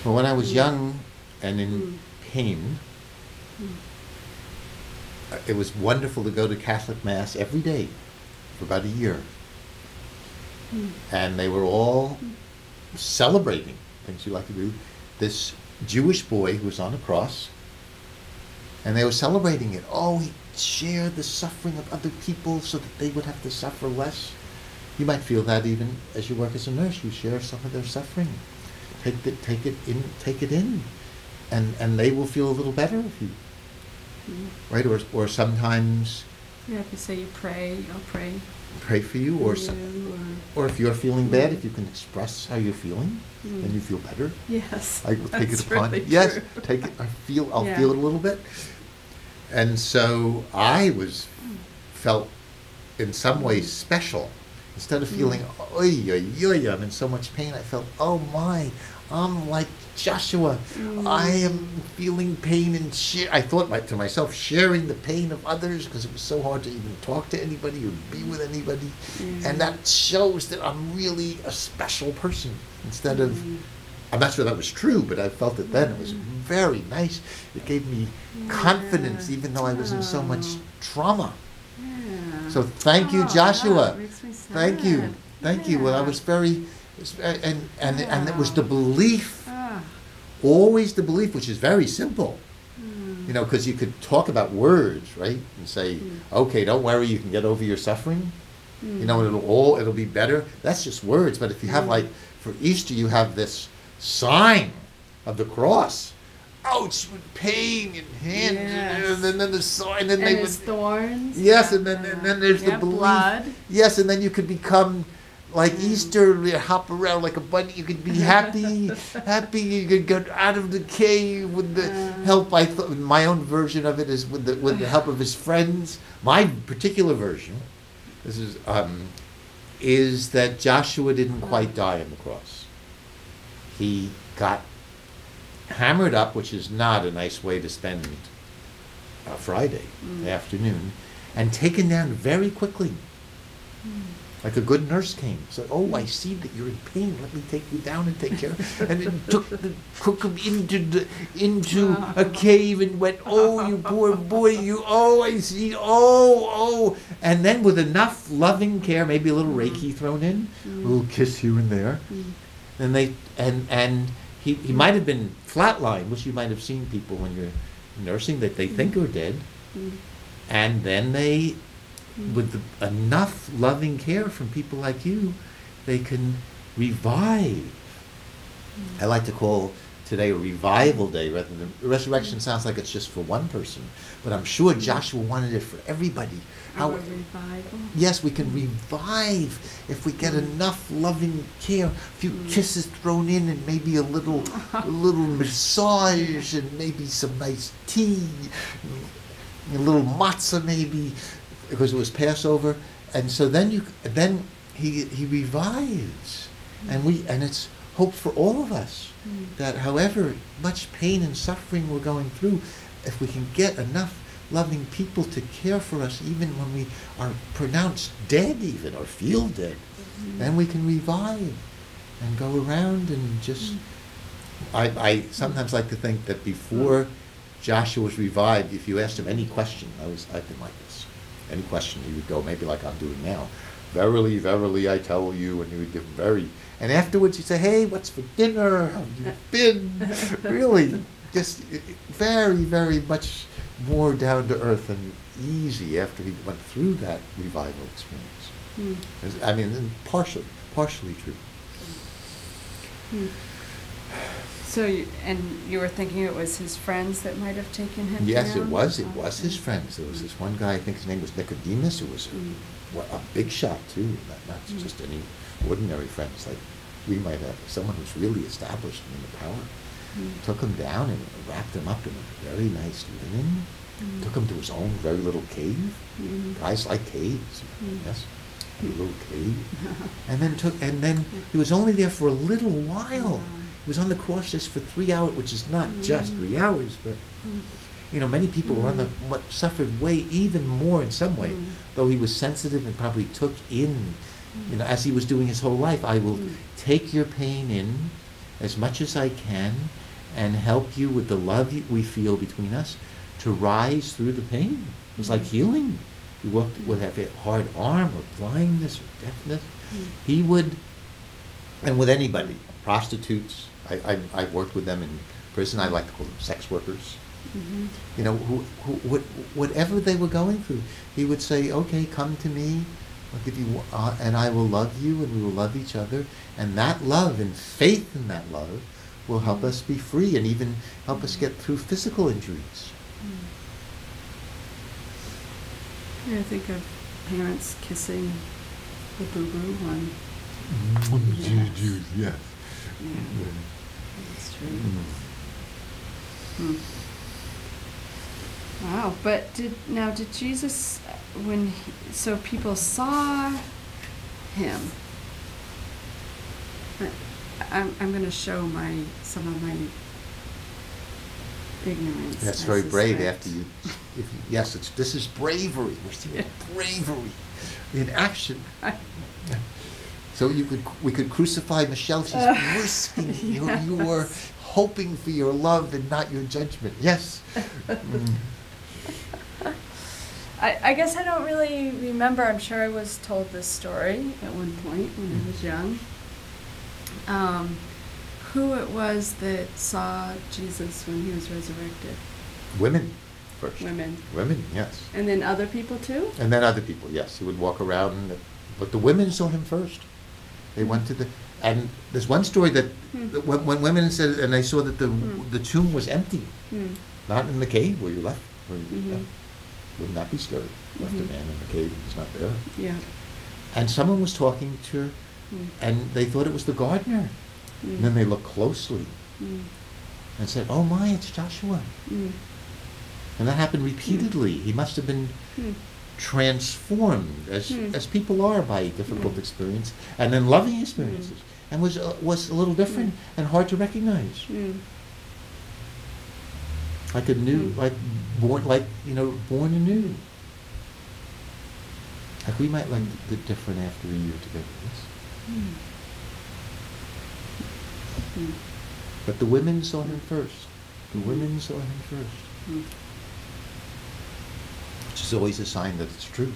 Well, when I was young and in pain, it was wonderful to go to Catholic Mass every day for about a year. And they were all celebrating things you like to do. This Jewish boy who was on a cross, and they were celebrating it. Oh, he shared the suffering of other people so that they would have to suffer less. You might feel that even as you work as a nurse. You share some of their suffering. Take it in, and they will feel a little better if you, right? Or sometimes. Yeah, if you say you pray, I'll pray. Pray for you, or if you're feeling bad, if you can express how you're feeling, then you feel better. Yes, I will take it upon. Really yes, true. take it. I'll feel it a little bit, and so I felt in some ways special. Instead of feeling, oy, oy, oy, I'm in so much pain, I felt, oh my, I'm like Joshua. I am feeling pain and I thought to myself, sharing the pain of others, because it was so hard to even talk to anybody or be with anybody. And that shows that I'm really a special person. Instead of, I'm not sure that was true, but I felt it then. It was very nice. It gave me confidence, even though I was in so much trauma. So thank you, Joshua. That makes me sad. Thank you. Well, I was very, and it was the belief, always the belief, which is very simple. You know, because you could talk about words, right, and say, okay, don't worry, you can get over your suffering. You know, it'll be better. That's just words. But if you have, like, for Easter, you have this sign of the cross. Ouch, with pain and hands, and then the sign, and they would thorns. Yes, and then there's the belief. Blood. Yes, and then you could become like Easter, you hop around like a bunny. You could be happy. You could get out of the cave with the help. I thought my own version of it is with the help of his friends. My particular version, is that Joshua didn't quite die on the cross. He got hammered up, which is not a nice way to spend a Friday afternoon, and taken down very quickly. Like a good nurse came, said, "Oh, I see that you're in pain. Let me take you down and take care." And it took him into a cave and went, "Oh, you poor boy, you. Oh, I see. Oh." And then with enough loving care, maybe a little Reiki thrown in, a little kiss here and there, and he might have been flatlined, which you might have seen people when you're nursing that they think are dead, and then they, with enough loving care from people like you, they can revive. I like to call today a revival day rather than resurrection. Sounds like it's just for one person, but I'm sure Joshua wanted it for everybody. How revival? Yes, we can revive if we get enough loving care, a few kisses thrown in, and maybe a little massage, and maybe some nice tea, a little matzah maybe, because it was Passover, and so then he revives, and it's hope for all of us that however much pain and suffering we're going through, if we can get enough loving people to care for us, even when we are pronounced dead, even or feel dead, then we can revive and go around and just. I sometimes like to think that before Joshua was revived, if you asked him any question, I've been like this. Any question, he would go maybe like I'm doing now. Verily, verily, I tell you, and he would give very. And afterwards, he'd say, "Hey, what's for dinner? How have you been?" Really, just very, very much more down to earth and easy after he went through that revival experience. I mean, partially true. So, you were thinking it was his friends that might have taken him Yes, down? it was his friends. There was this one guy, I think his name was Nicodemus, who was a big shot too, not just any ordinary friends like we might have. Someone who's really established in the power. Took him down and wrapped him up in a very nice linen. Took him to his own very little cave. Guys like caves, yes, a little cave. And then he was only there for a little while. He was on the cross just for 3 hours, which is not just 3 hours, but many people were suffered way even more in some way. Though he was sensitive and probably took in, as he was doing his whole life, I will take your pain in. as much as I can and help you with the love we feel between us to rise through the pain. It was like healing. You walked with a hard arm or blindness or deafness. He would, and with anybody, prostitutes. I worked with them in prison. I like to call them sex workers. You know, whatever they were going through, he would say, "Okay, come to me. I'll give you, and I will love you, and we will love each other. And that love and faith in that love will help us be free, and even help us get through physical injuries." Yeah, I think of parents kissing the boo-boo one. Yes. Yeah, that's true. Wow, but did Jesus, so people saw him? I'm going to show some of my ignorance. That's very brave. After you, yes, this is bravery. We're seeing bravery in action. So we could crucify Michelle. She's risking. Yes. You were hoping for your love and not your judgment. Yes. I guess I don't really remember. I'm sure I was told this story at one point when I was young. Who it was that saw Jesus when he was resurrected? Women first. Women. Women, yes. And then other people too? And then other people, yes. He would walk around, but the women saw him first. They went to and there's one story that when women said, and they saw that the tomb was empty, not in the cave where you left. Wouldn't that be scary? Left a man in the cave and he's not there. Yeah. And someone was talking to her, and they thought it was the gardener. And then they looked closely and said, "Oh my, it's Joshua." And that happened repeatedly. He must have been transformed, as people are by difficult experience and then loving experiences, and was a little different and hard to recognize. Like a new, born anew. Like we might like the different after a year together. Yes. But the women saw him first. The women saw him first. Which is always a sign that it's true.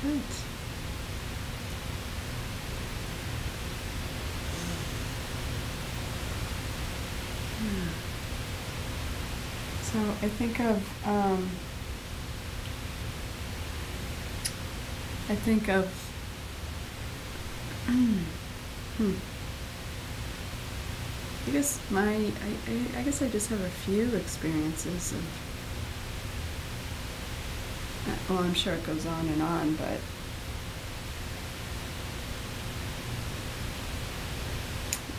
Good. So I think of I guess I just have a few experiences of, well, I'm sure it goes on and on, but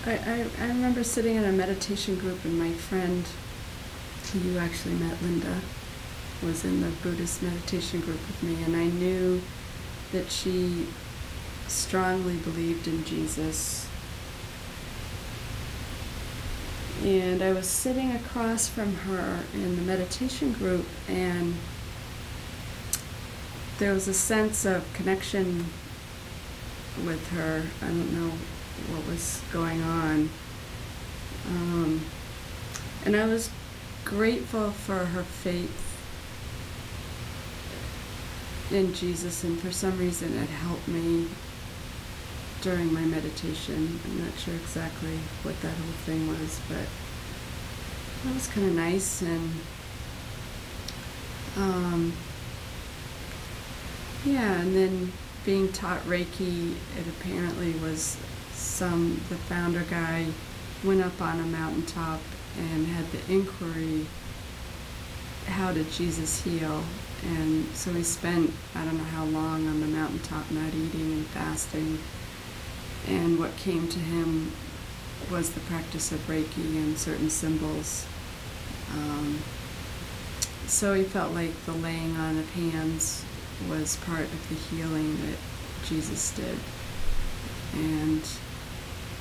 I remember sitting in a meditation group, and my friend, who you actually met, Linda, was in the Buddhist meditation group with me, and I knew that she strongly believed in Jesus. And I was sitting across from her in the meditation group, and there was a sense of connection with her. I don't know what was going on. And I was grateful for her faith in Jesus, and for some reason it helped me during my meditation. I'm not sure exactly what that whole thing was, but that was kind of nice. And yeah, and then being taught Reiki, it apparently was the founder guy went up on a mountaintop and had the inquiry, how did Jesus heal? And so he spent, I don't know how long, on the mountaintop not eating and fasting. And what came to him was the practice of Reiki and certain symbols. So he felt like the laying on of hands was part of the healing that Jesus did. And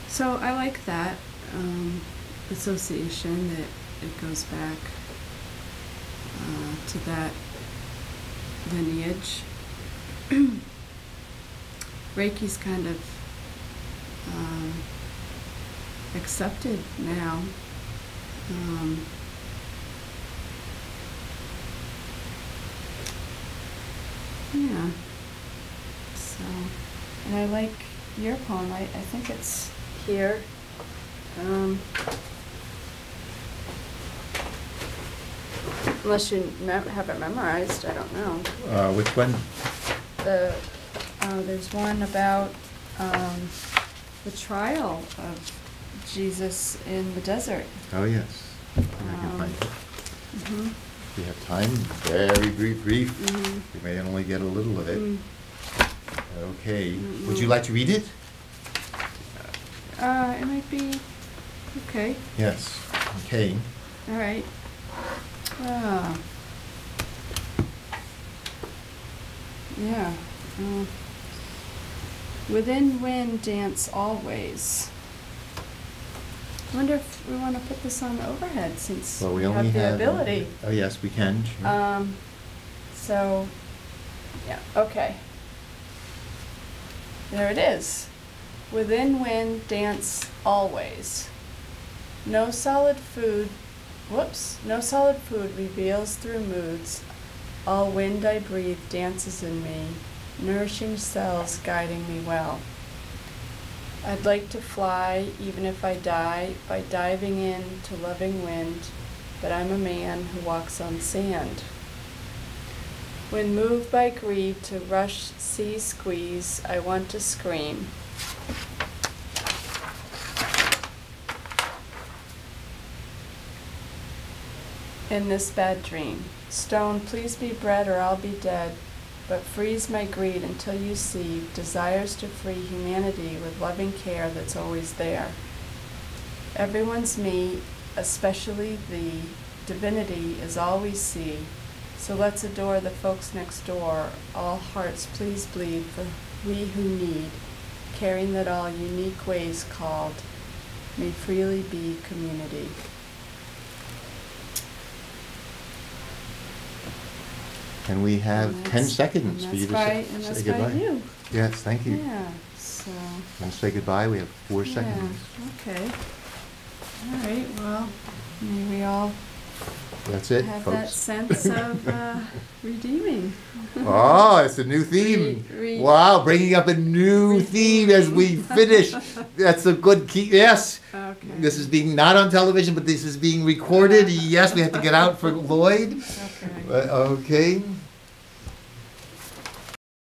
so I like that association, that it goes back to that lineage. Reiki's kind of accepted now. Yeah. So, and I like your poem. I think it's here. Unless you have it memorized, I don't know. Which one? There's one about the trial of Jesus in the desert. Oh, yes. I can find it. Mm-hmm. If we have time, very brief. Mm-hmm. We may only get a little of it. Okay. Mm-hmm. Would you like to read it? It might be okay. Yes. Okay. All right. Yeah. Within wind dance always. I wonder if we want to put this on overhead since Well, we we only have the have ability. Oh, yes, we can. Sure. So, yeah, okay. There it is. Within wind dance always. No solid food reveals through moods. All wind I breathe dances in me, nourishing cells guiding me well. I'd like to fly, even if I die, by diving into loving wind, but I'm a man who walks on sand. When moved by greed to rush sea squeeze, I want to scream. In this bad dream, stone, please be bread or I'll be dead, but freeze my greed until you see desires to free humanity with loving care that's always there. Everyone's me, especially thee. Divinity is all we see, so let's adore the folks next door. All hearts please bleed for we who need, caring that all unique ways called may freely be community. And we have 10 seconds for you to say goodbye. By you. Yes, thank you. Yeah, so. Want to say goodbye? We have 4 seconds. Okay. All right, well, may we all That's it, have folks. that sense of redeeming. Oh, it's a new theme. Wow, bringing up a new theme as we finish. That's a good key. Yes. Okay. This is being not on television, but this is being recorded. Yes, we have to get out for Lloyd. Okay. Okay.